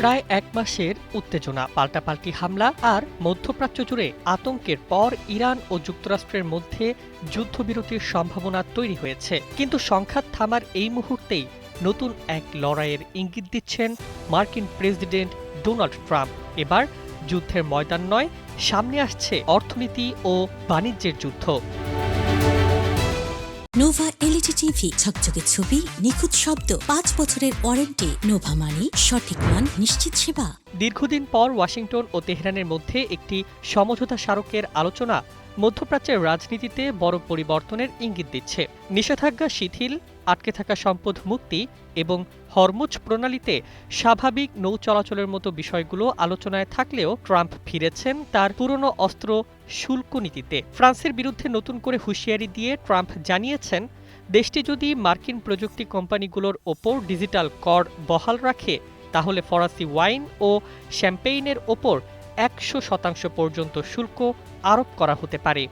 প্রায় এক মাসের উত্তেজনা, পাল্টাপাল্টি হামলা আর মধ্যপ্রাচ্য জুড়ে আতঙ্কের পর ইরান ও যুক্তরাষ্ট্রের মধ্যে যুদ্ধবিরতির সম্ভাবনা তৈরি হয়েছে। কিন্তু সংঘাত থামার এই মুহূর্তেই নতুন এক লড়াইয়ের ইঙ্গিত দিচ্ছেন মার্কিন প্রেসিডেন্ট ডোনাল্ড ট্রাম্প। এবার যুদ্ধের ময়দান নয়, সামনে আসছে অর্থনীতি ও বাণিজ্যের যুদ্ধ। নোভা এলইডি টিভি, ঝকঝকে ছবি, নিখুঁত শব্দ, 5 বছরের ওয়ারেন্টি। নোভা মানি সঠিক মান, নিশ্চিত সেবা। দীর্ঘদিন পর ওয়াশিংটন ও তেহরানের মধ্যে একটি সমঝোতা স্মারকের আলোচনা মধ্যপ্রাচ্যের রাজনীতিতে বড় পরিবর্তনের ইঙ্গিত দিচ্ছে। নিষেধাজ্ঞা শিথিল, আটকে থাকা সম্পদ মুক্তি এবং হরমুজ প্রণালীতে স্বাভাবিক নৌ চলাচলের মতো বিষয়গুলো আলোচনায় থাকলেও ট্রাম্প ফিরেছেন তার পুরনো অস্ত্র শুল্ক নীতিতে। ফ্রান্সের বিরুদ্ধে নতুন করে হুঁশিয়ারি দিয়ে ট্রাম্প জানিয়েছেন, দেশটি যদি মার্কিন প্রযুক্তি কোম্পানিগুলোর ওপর ডিজিটাল কর বহাল রাখে তাহলে ফরাসি ওয়াইন ও শ্যাম্পেইনের ওপর 100% পর্যন্ত শুল্ক আরোপ করা হতে পারে।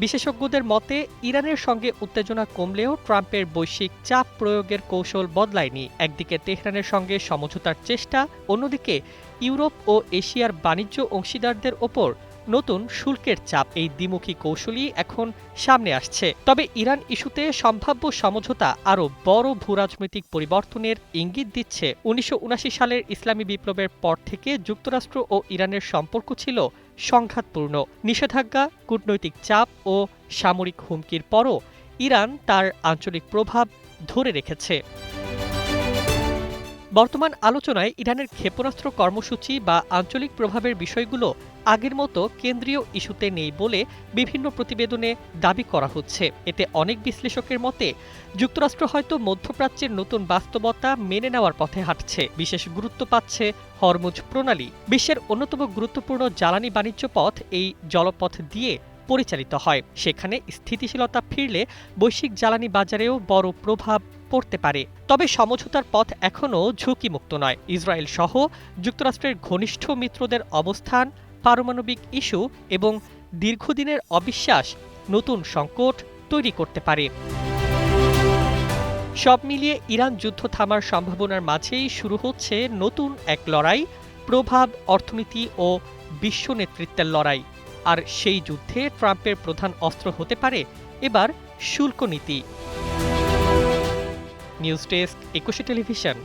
বিশেষজ্ঞদের মতে, ইরানের সঙ্গে উত্তেজনা কমলেও ট্রাম্পের বৈশ্বিক চাপ প্রয়োগের কৌশল বদলায়নি। একদিকে তেহরানের সঙ্গে সমঝোতার চেষ্টা, অন্যদিকে ইউরোপ ও এশিয়ার বাণিজ্য অংশীদারদের ওপর নতুন শুল্কের চাপ। এই দ্বিমুখী কৌশলই এখন সামনে আসছে। তবে ইরান ইস্যুতে সম্ভাব্য সমঝোতা আরও বড় ভূরাজনৈতিক পরিবর্তনের ইঙ্গিত দিচ্ছে। 1979 সালের ইসলামী বিপ্লবের পর থেকে যুক্তরাষ্ট্র ও ইরানের সম্পর্ক ছিল সংঘাতপূর্ণ। নিষেধাজ্ঞা, কূটনৈতিক চাপ ও সামরিক হুমকির পরও ইরান তার আঞ্চলিক প্রভাব ধরে রেখেছে। বর্তমান আলোচনায় ইরানের ক্ষেপণাস্ত্র কর্মসূচি বা আঞ্চলিক প্রভাবের বিষয়গুলো আগের মতো কেন্দ্রীয় ইস্যুতে নেই বলে বিভিন্ন প্রতিবেদনে দাবি করা হচ্ছে। এতে অনেক বিশ্লেষকের মতে যুক্তরাষ্ট্র হয়তো মধ্যপ্রাচ্যের নতুন বাস্তবতা মেনে নেওয়ার পথে হাঁটছে। বিশেষ গুরুত্ব পাচ্ছে হরমুজ প্রণালী। বিশ্বের অন্যতম গুরুত্বপূর্ণ জ্বালানি বাণিজ্য পথ এই জলপথ দিয়ে পরিচালিত হয়। সেখানে স্থিতিশীলতা ফিরলে বৈশ্বিক জ্বালানি বাজারেও বড় প্রভাব পড়তে পারে। তবে সমঝোতার পথ এখনও ঝুঁকিমুক্ত নয়। ইসরায়েল সহ যুক্তরাষ্ট্রের ঘনিষ্ঠ মিত্রদের অবস্থান, পারমাণবিক ইস্যু এবং দীর্ঘদিনের অবিশ্বাস নতুন সংকট তৈরি করতে পারে। সব মিলিয়ে ইরান যুদ্ধ থামার সম্ভাবনার মাঝেই শুরু হচ্ছে নতুন এক লড়াই, প্রভাব, অর্থনীতি ও বিশ্ব নেতৃত্বের লড়াই। আর সেই যুদ্ধে ট্রাম্পের প্রধান অস্ত্র হতে পারে এবার শুল্ক নীতি। News desk, 21 television.